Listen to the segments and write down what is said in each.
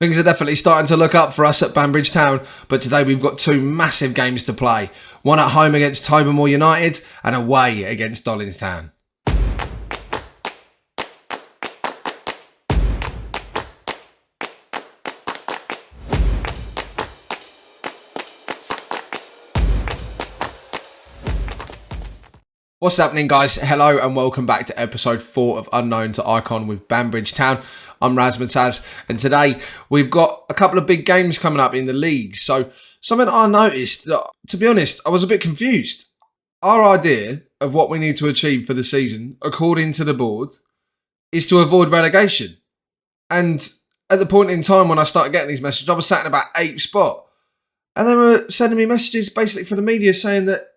Things are definitely starting to look up for us at Banbridge Town, but today we've got two massive games to play. One at home against Tobermore United and away against Dollingstown. What's happening, guys? Hello and welcome back to episode 4 of Unknown to Icon with Banbridge Town. I'm Razmataz, and today we've got a couple of big games coming up in the league. So something I noticed, that, to be honest, I was a bit confused. Our idea of what we need to achieve for the season, according to the board, is to avoid relegation. And at the point in time when I started getting these messages, I was sat in about 8th spot. And they were sending me messages basically from the media saying that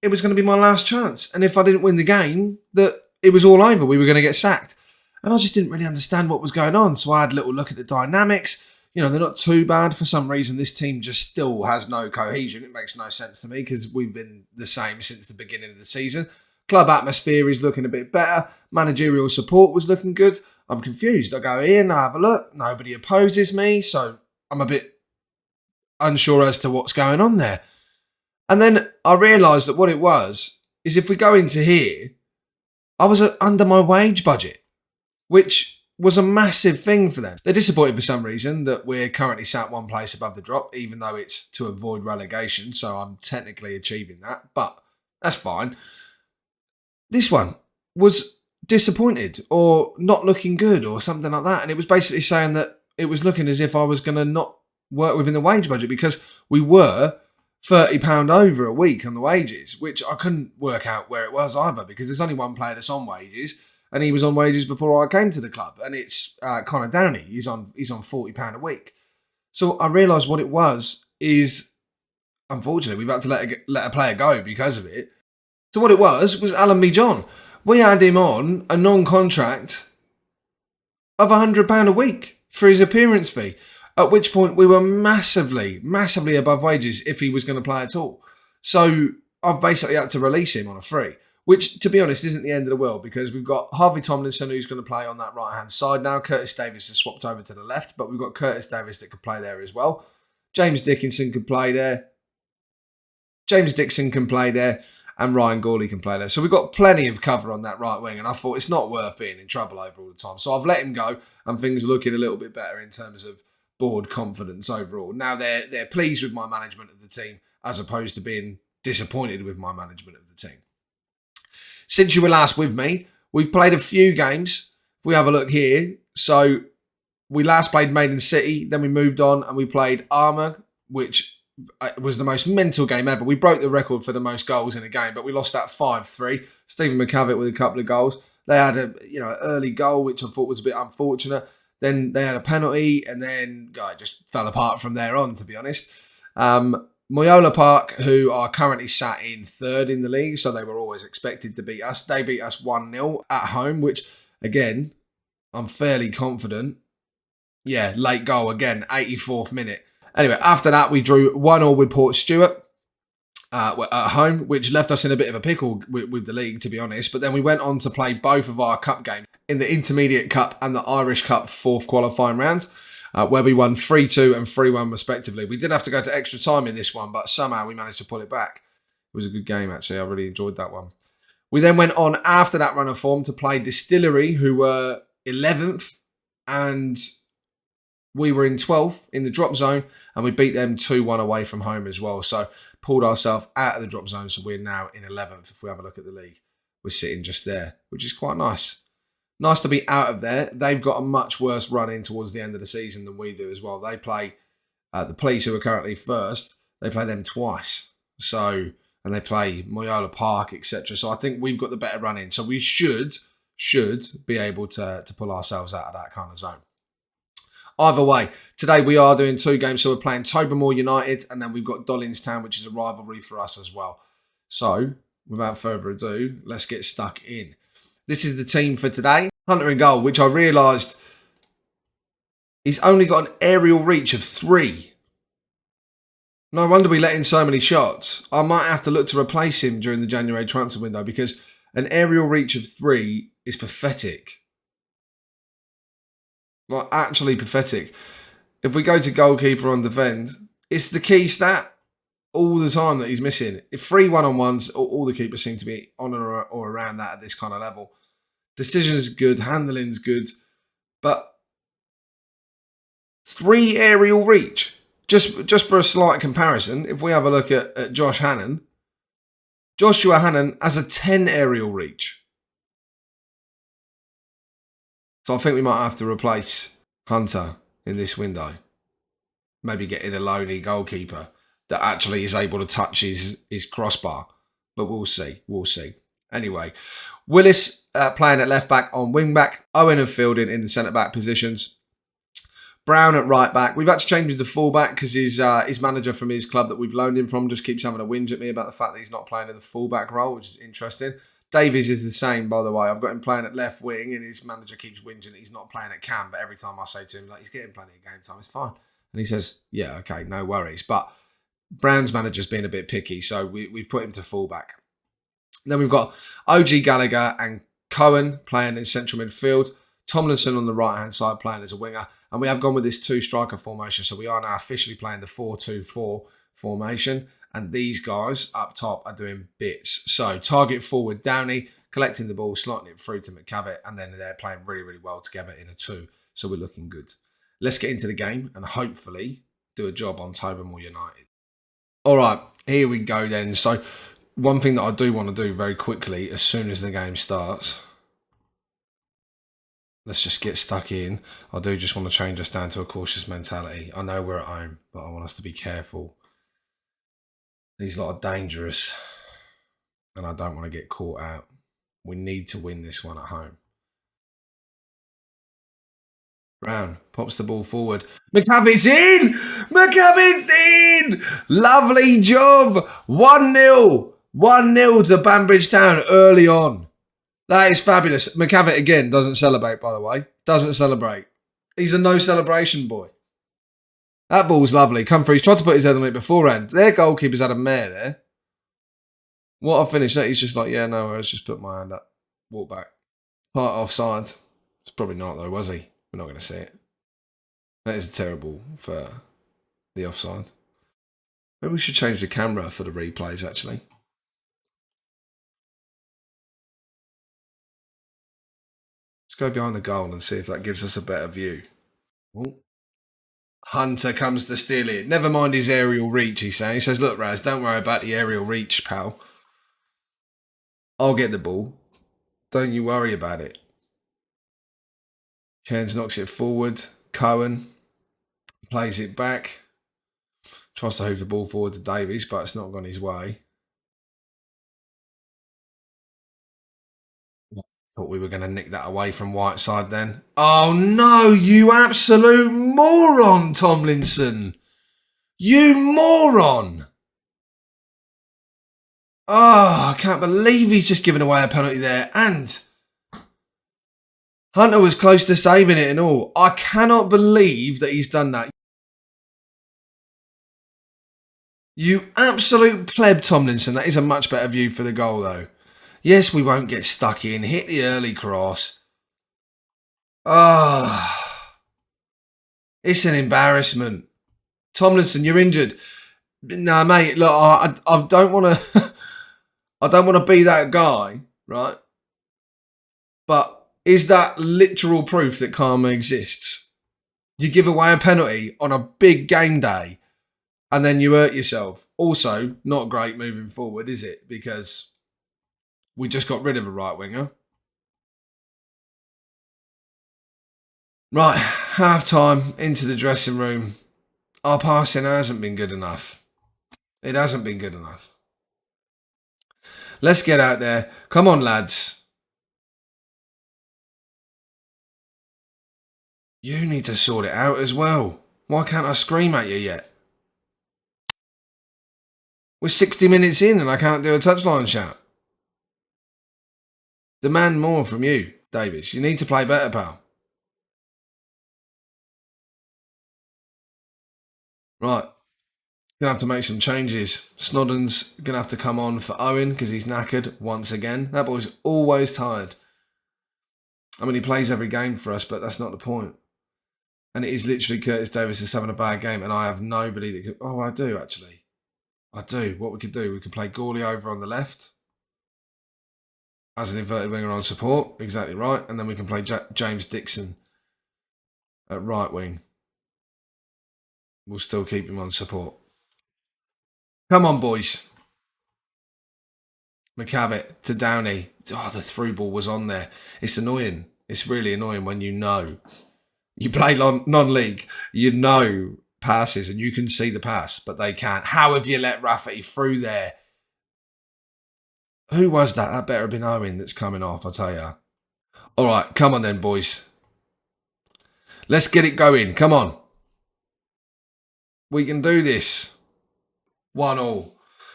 it was going to be my last chance. And if I didn't win the game, that it was all over. We were going to get sacked. And I just didn't really understand what was going on. So I had a little look at the dynamics. You know, they're not too bad. For some reason, this team just still has no cohesion. It makes no sense to me because we've been the same since the beginning of the season. Club atmosphere is looking a bit better. Managerial support was looking good. I'm confused. I go in, I have a look. Nobody opposes me. So I'm a bit unsure as to what's going on there. And then I realised that what it was is if we go into here, I was under my wage budget, which was a massive thing for them. They're disappointed for some reason that we're currently sat one place above the drop, even though it's to avoid relegation. So I'm technically achieving that, but that's fine. This one was disappointed or not looking good or something like that. And it was basically saying that it was looking as if I was going to not work within the wage budget because we were £30 over a week on the wages, which I couldn't work out where it was either because there's only one player that's on wages and he was on wages before I came to the club, and it's Connor Downey. He's on £40 a week. So I realised what it was is, unfortunately, we've had to let a player go because of it. So what it was Alan B. John. We had him on a non-contract of £100 a week for his appearance fee. At which point we were massively above wages if he was going to play at all. So I've basically had to release him on a free, which, to be honest, isn't the end of the world because we've got Harvey Tomlinson who's going to play on that right-hand side now. Curtis Davis has swapped over to the left, but we've got Curtis Davis that could play there as well. James Dickinson could play there. James Dixon can play there. And Ryan Gawley can play there. So we've got plenty of cover on that right wing, and I thought it's not worth being in trouble over all the time. So I've let him go, and things are looking a little bit better in terms of board confidence overall. Now they're pleased with my management of the team as opposed to being disappointed with my management of the team. Since you were last with me, we've played a few games. If we have a look here, so we last played Maiden City, then we moved on and we played Armour, which was the most mental game ever. We broke the record for the most goals in a game, but we lost that 5-3. Stephen McCavitt with a couple of goals. They had an early goal, which I thought was a bit unfortunate. Then they had a penalty, and then it just fell apart from there on, to be honest. Moyola Park, who are currently sat in 3rd in the league, so they were always expected to beat us. They beat us 1-0 at home, which, again, I'm fairly confident. Yeah, late goal again, 84th minute. Anyway, after that, we drew 1-1 with Port Stewart at home, which left us in a bit of a pickle with the league, to be honest. But then we went on to play both of our cup games in the Intermediate Cup and the Irish Cup 4th qualifying round, where we won 3-2 and 3-1 respectively. We did have to go to extra time in this one, but somehow we managed to pull it back. It was a good game, actually. I really enjoyed that one. We then went on after that run of form to play Distillery, who were 11th, and we were in 12th in the drop zone, and we beat them 2-1 away from home as well. So pulled ourselves out of the drop zone, so we're now in 11th. If we have a look at the league, we're sitting just there, which is quite nice. Nice to be out of there. They've got a much worse run in towards the end of the season than we do as well. They play the Police, who are currently 1st. They play them twice. So, and they play Moyola Park, etc. So I think we've got the better run in. So we should be able to pull ourselves out of that kind of zone. Either way, today we are doing 2 games. So we're playing Tobermore United, and then we've got Dollingstown, which is a rivalry for us as well. So, without further ado, let's get stuck in. This is the team for today. Hunter in goal, which I realised he's only got an aerial reach of 3. No wonder we let in so many shots. I might have to look to replace him during the January transfer window because an aerial reach of 3 is pathetic. Like, actually pathetic. if we go to goalkeeper on defend, it's the key stat all the time that he's missing. If 3 1-on-1s, all the keepers seem to be on or around that at this kind of level. Decision's good, handling's good, but 3 aerial reach. Just for a slight comparison, if we have a look at Joshua Hannon has a 10 aerial reach. So I think we might have to replace Hunter in this window. Maybe get in a lonely goalkeeper that actually is able to touch his crossbar. But we'll see. We'll see. Anyway, Willis playing at left back on wing back. Owen and Fielding in the centre back positions. Brown at right back. We've had to change him to full back because his manager from his club that we've loaned him from just keeps having a whinge at me about the fact that he's not playing in the full back role, which is interesting. Davies is the same, by the way. I've got him playing at left wing and his manager keeps whinging that he's not playing at cam, but every time I say to him, like, he's getting plenty of game time, it's fine. And he says, yeah, okay, no worries. But Brown's manager's been a bit picky, so we've put him to full back. Then we've got OG Gallagher and Cohen playing in central midfield. Tomlinson on the right-hand side playing as a winger. And we have gone with this 2-striker formation. So we are now officially playing the 4-2-4 formation. And these guys up top are doing bits. So target forward Downey, collecting the ball, slotting it through to McCavitt. And then they're playing really, really well together in a 2. So we're looking good. Let's get into the game and hopefully do a job on Tobermore United. All right, here we go then. So one thing that I do want to do very quickly as soon as the game starts, let's just get stuck in. I do just want to change us down to a cautious mentality. I know we're at home, but I want us to be careful. These lot are dangerous, and I don't want to get caught out. We need to win this one at home. Brown pops the ball forward. McCavitt's in! McCavitt's in! Lovely job! 1-0. 1-0 to Banbridge Town early on. That is fabulous. McCavitt again doesn't celebrate, by the way. Doesn't celebrate. He's a no celebration boy. That ball's lovely. Come through. He's tried to put his head on it beforehand. Their goalkeeper's had a mare there. What a finish. That he's just like, yeah, no, I just put my hand up. Walk back. Part offside. It's probably not though, was he? We're not going to see it. That is terrible for the offside. Maybe we should change the camera for the replays, actually. Let's go behind the goal and see if that gives us a better view. Ooh. Hunter comes to steal it. Never mind his aerial reach, he's saying. He says, look, Raz, don't worry about the aerial reach, pal. I'll get the ball. Don't you worry about it. Cairns knocks it forward. Cohen plays it back. Tries to hoof the ball forward to Davies, but it's not gone his way. Thought we were going to nick that away from Whiteside then. Oh no, you absolute moron, Tomlinson. You moron. Oh, I can't believe he's just given away a penalty there. And Hunter was close to saving it and all. I cannot believe that he's done that. You absolute pleb, Tomlinson. That is a much better view for the goal, though. Yes, we won't get stuck in. Hit the early cross. Oh, it's an embarrassment. Tomlinson, you're injured. No, mate. Look, I don't want to. I don't want to be that guy, right? But is that literal proof that karma exists? You give away a penalty on a big game day, and then you hurt yourself. Also, not great moving forward, is it? Because we just got rid of a right winger. Right, half time into the dressing room. Our passing hasn't been good enough. It hasn't been good enough. Let's get out there. Come on, lads. You need to sort it out as well. Why can't I scream at you yet? We're 60 minutes in and I can't do a touchline shout. Demand more from you, Davies. You need to play better, pal. Right. Gonna have to make some changes. Snodden's gonna have to come on for Owen because he's knackered once again. That boy's always tired. I mean, he plays every game for us, but that's not the point. And it is literally Curtis Davis is having a bad game, and I have nobody that could. Oh, I do actually. I do. What we could do, we could play Gawley over on the left as an inverted winger on support. Exactly right. And then we can play James Dixon at right wing. We'll still keep him on support. Come on, boys. McCavitt to Downey. Oh, the through ball was on there. It's annoying. It's really annoying when you know. You play non-league, you know passes and you can see the pass, but they can't. How have you let Rafferty through there? Who was that? That better have been Owen that's coming off, I tell you. All right, come on then, boys. Let's get it going. Come on. We can do this. 1-1.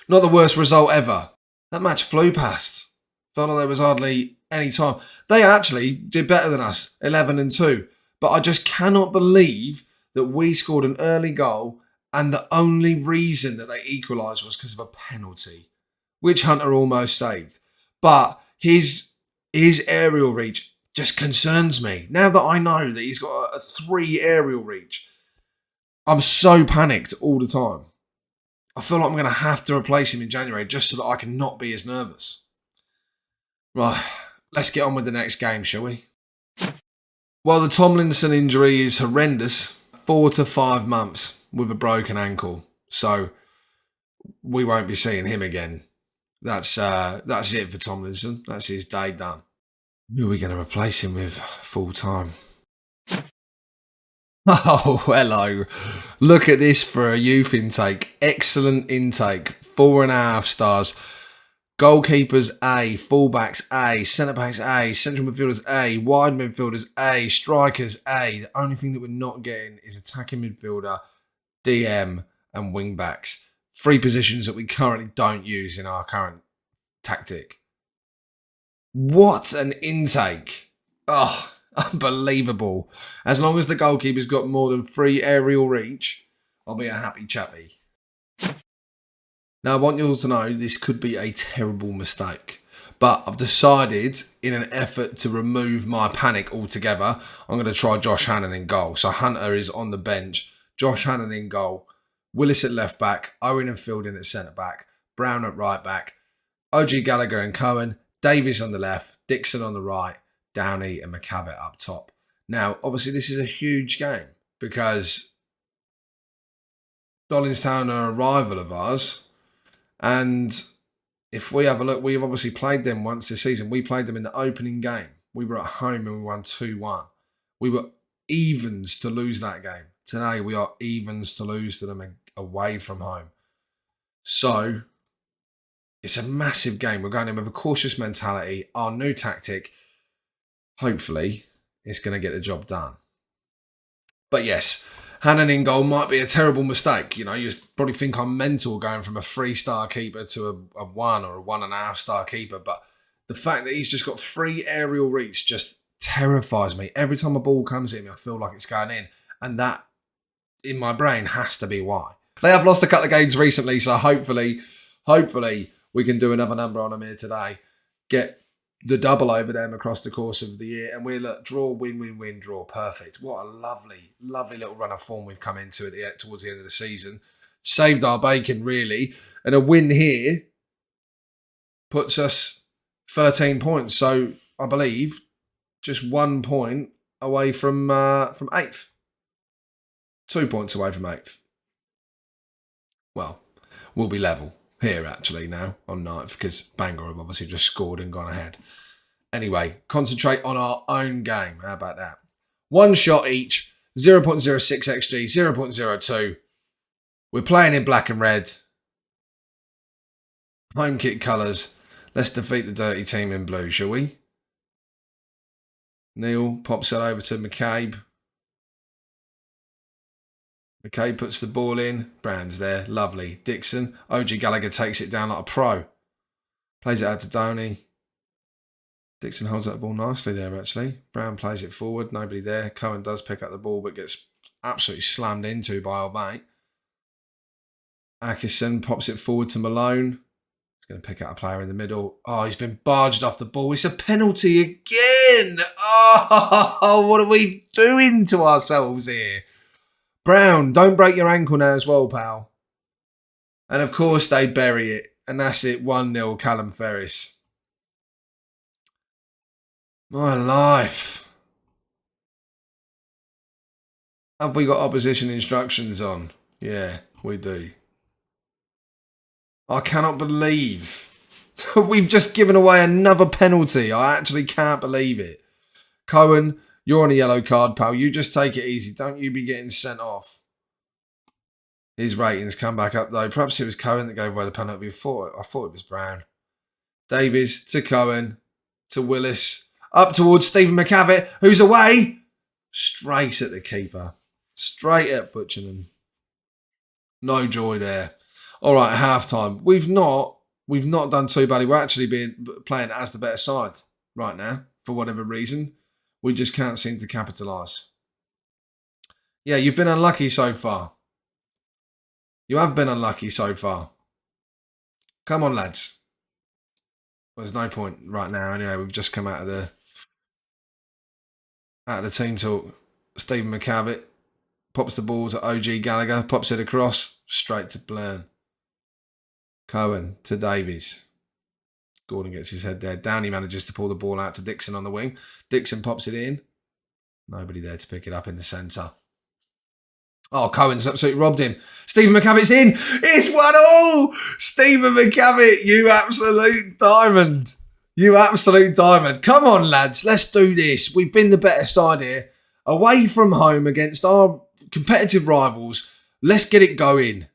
Not the worst result ever. That match flew past. Felt like there was hardly any time. They actually did better than us, 11-2. But I just cannot believe that we scored an early goal and the only reason that they equalised was because of a penalty, which Hunter almost saved. But his aerial reach just concerns me. Now that I know that he's got a 3 aerial reach, I'm so panicked all the time. I feel like I'm going to have to replace him in January just so that I can not be as nervous. Right, let's get on with the next game, shall we? Well, the Tomlinson injury is horrendous. 4 to 5 months with a broken ankle. So we won't be seeing him again. That's it for Tomlinson. That's his day done. Who are we going to replace him with full time? Oh, hello. Look at this for a youth intake. Excellent intake. 4.5 stars. Goalkeepers A, fullbacks A, centre-backs A, central midfielders A, wide midfielders A, strikers A. The only thing that we're not getting is attacking midfielder, DM and wing-backs. 3 positions that we currently don't use in our current tactic. What an intake. Oh, unbelievable. As long as the goalkeeper's got more than 3 aerial reach, I'll be a happy chappy. Now, I want you all to know this could be a terrible mistake, but I've decided, in an effort to remove my panic altogether, I'm going to try Josh Hannon in goal. So Hunter is on the bench, Josh Hannon in goal, Willis at left back, Owen and Fielding at centre back, Brown at right back, OG Gallagher and Cohen, Davies on the left, Dixon on the right, Downey and McCavitt up top. Now, obviously, this is a huge game because Dollingstown are a rival of ours. And if we have a look, we've obviously played them once this season. We played them in the opening game. We were at home and we won 2-1. We were evens to lose that game. Today, we are evens to lose to them away from home. So, it's a massive game. We're going in with a cautious mentality. Our new tactic, hopefully, is going to get the job done. But yes, Hannon in goal might be a terrible mistake. You know, you probably think I'm mental going from a 3-star keeper to a 1 or a 1.5-star keeper. But the fact that he's just got 3 aerial reach just terrifies me. Every time a ball comes at me, I feel like it's going in. And that, in my brain, has to be why. They have lost a couple of games recently, so hopefully we can do another number on them here today. Get the double over them across the course of the year, and we'll draw, win, draw. Perfect. What a lovely little run of form we've come into towards the end of the season. Saved our bacon, really. And a win here puts us 13 points. So I believe just 1 point away from 8th. 2 points away from 8th. Well, we'll be level here actually now on 9th because Bangor have obviously just scored and gone ahead. Anyway, concentrate on our own game. How about that? 1 shot each, 0.06 XG, 0.02. We're playing in black and red. Home kit colours. Let's defeat the dirty team in blue, shall we? Neil pops it over to McCabe. McCabe puts the ball in. Brown's there. Lovely. Dixon. OG Gallagher takes it down like a pro. Plays it out to Downey. Dixon holds up the ball nicely there, actually. Brown plays it forward. Nobody there. Cohen does pick up the ball, but gets absolutely slammed into by old mate. Atkinson pops it forward to Malone. He's going to pick out a player in the middle. Oh, he's been barged off the ball. It's a penalty again. Oh, what are we doing to ourselves here? Brown, don't break your ankle now as well, pal. And of course they bury it. And that's it, 1-0 Callum Ferris. My life. Have we got opposition instructions on? Yeah, we do. I cannot believe we've just given away another penalty. I actually can't believe it. Cohen, you're on a yellow card, pal. You just take it easy. Don't you be getting sent off. His ratings come back up, though. Perhaps it was Cohen that gave away the penalty before. I thought it was Brown. Davies to Cohen to Willis. Up towards Stephen McCavitt, who's away. Straight at the keeper. Straight at Butcherman. No joy there. All right, half-time. We've not done too badly. We're actually playing as the better side right now, for whatever reason. We just can't seem to capitalise. Yeah, you've been unlucky so far. You have been unlucky so far. Come on, lads. Well, there's no point right now. Anyway, we've just come out of the team talk. Stephen McCavitt pops the ball to OG Gallagher, pops it across, straight to Blaine. Cohen to Davies. Gordon gets his head there. Downey manages to pull the ball out to Dixon on the wing. Dixon pops it in. Nobody there to pick it up in the centre. Oh, Cohen's absolutely robbed him. Stephen McCavitt's in. It's 1-1. Stephen McCavitt, you absolute diamond. You absolute diamond. Come on, lads. Let's do this. We've been the better side here. Away from home against our competitive rivals. Let's get it going.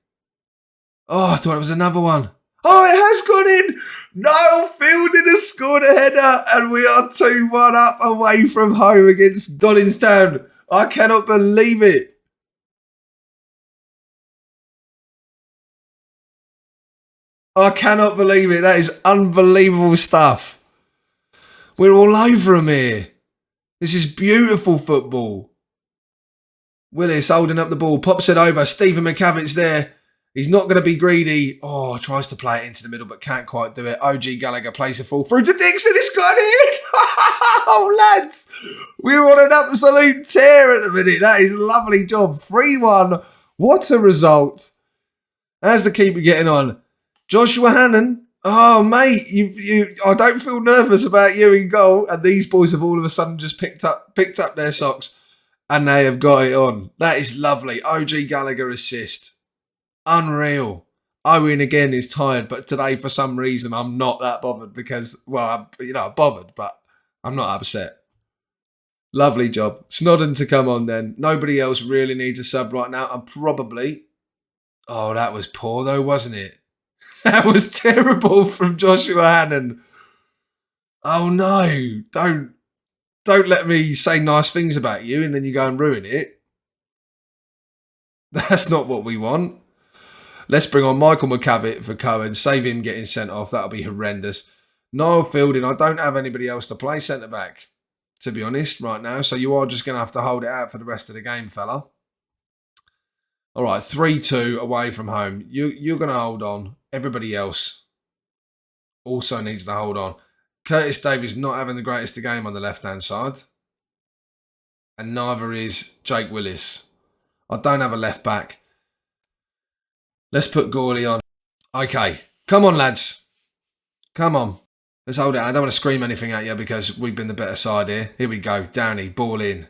Oh, I thought it was another one. Oh, it has gone in. Niall Fielding has scored a header and we are 2-1 up away from home against Dollingstown. I cannot believe it. I cannot believe it. That is unbelievable stuff. We're all over them here. This is beautiful football. Willis holding up the ball, pops it over. Stephen McCavitt's there. He's not going to be greedy. Oh, tries to play it into the middle, but can't quite do it. OG Gallagher plays the fall through to Dixon. It's got in. Oh, lads. We're on an absolute tear at the minute. That is a lovely job. 3-1. What a result. How's the keeper getting on? Joshua Hannon. Oh, mate. I don't feel nervous about you in goal. And these boys have all of a sudden just picked up their socks and they have got it on. That is lovely. OG Gallagher assist. Unreal. Owen again is tired, but today for some reason I'm not that bothered because, well, I'm bothered, but I'm not upset. Lovely job. Snodden to come on then. Nobody else really needs a sub right now. And probably, oh, that was poor though, wasn't it? That was terrible from Joshua Hannon. Oh no, don't let me say nice things about you and then you go and ruin it. That's not what we want. Let's bring on Michael McCavitt for Cohen. Save him getting sent off. That'll be horrendous. Niall Fielding, I don't have anybody else to play centre-back, to be honest, right now. So you are just going to have to hold it out for the rest of the game, fella. All right, 3-2 away from home. You're going to hold on. Everybody else also needs to hold on. Curtis Davies not having the greatest of game on the left-hand side. And neither is Jake Willis. I don't have a left-back. Let's put Gawley on. Okay. Come on, lads. Come on. Let's hold it. I don't want to scream anything at you because we've been the better side here. Here we go. Downey, ball in.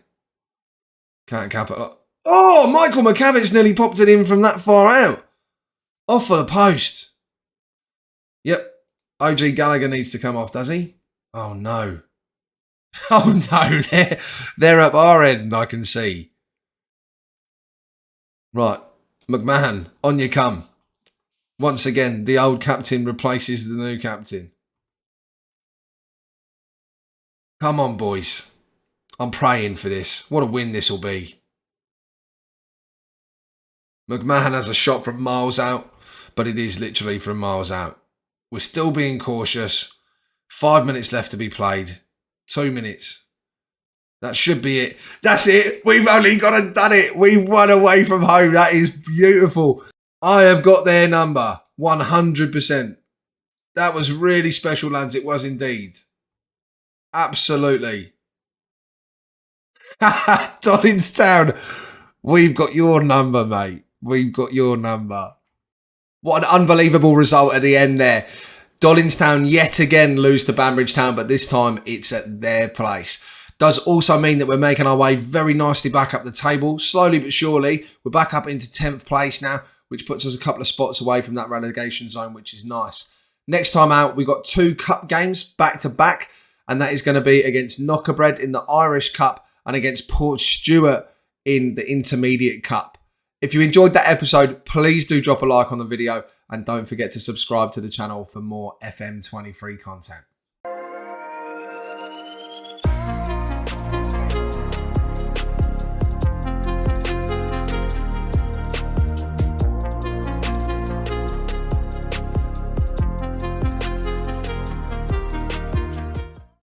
Can't cap it. Oh, Michael McCavitt's nearly popped it in from that far out. Off for the post. Yep. OG Gallagher needs to come off, does he? Oh, no. Oh, no. They're up our end, I can see. Right. McMahon, on you come. Once again, the old captain replaces the new captain. Come on, boys. I'm praying for this. What a win this will be. McMahon has a shot from miles out, but it is literally from miles out. We're still being cautious. 5 minutes left to be played. 2 minutes. That should be it. That's it. We've only got and done it. We've won away from home. That is beautiful. I have got their number. 100%. That was really special, lads. It was indeed. Absolutely. Dollingstown, we've got your number, mate. We've got your number. What an unbelievable result at the end there. Dollingstown yet again lose to Banbridge Town, but this time it's at their place. Does also mean that we're making our way very nicely back up the table. Slowly but surely, we're back up into 10th place now, which puts us a couple of spots away from that relegation zone, which is nice. Next time out, we've got 2 cup games back to back, and that is going to be against Knockerbread in the Irish Cup and against Port Stewart in the Intermediate Cup. If you enjoyed that episode, please do drop a like on the video and don't forget to subscribe to the channel for more FM23 content.